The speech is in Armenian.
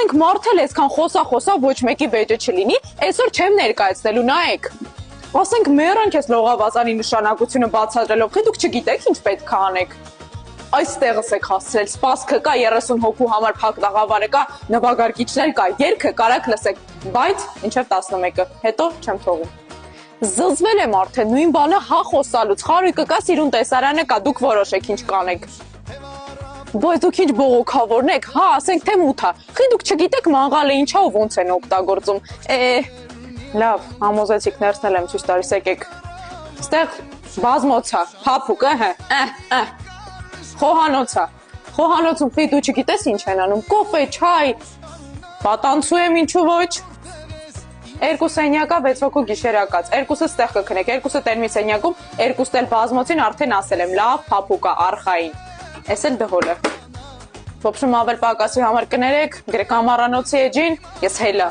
ասենք մարդ էլ այսքան խոսա ոչ մեկի վեճը չլինի, այսօր չեմ ներկայացնելու, նայեք։ Ասենք մեռան քեզ լողավազանի նշանակությունը բացատրելով, թե դուք չգիտեք ինչ պետք է անեք։ Այստեղս եք հասցրել, սպասքը կա 30 հոգու համար փակ տաղավարը կա, նվագարկիչներ կա, երգը կարաք լսեք, բայց ինչև 11-ը, հետո չեմ թողում։ Զզվել եմ արդեն, նույն բանը հա խոսալուց, խարույկը կա, սիրուն տեսարանը կա, դուք որոշեք ինչ կանեք։ Բայց դուք ինչ բողոքավորն եք, հա, ասենք թե մութա, խի դուք չգիտեք մանգալը ինչա ու ոնց են օգտագործում, լավ, համոզեցիք ներսնել եմ ցույց տալիս, եկեք, ստեղ բազմոցա, փափուկը, խոհանոցա, խոհանոցում խի դու չգիտես ինչ են անում, կոֆե, չայ, պատանցու եմ ինչու ոչ, 2 սենյակա 6 հոգու գիշերակաց, 2-ը ստեղ կքնեք, 2-ը տերմի սենյակում, 2-ը էլ բազմոցին արդեն ասել եմ, լավ փափուկա, արխային, ես էլ դհոլը, ոբշում ավել պակասի համար կներեք, գրեք ամառանոցի էջին, ես հելա։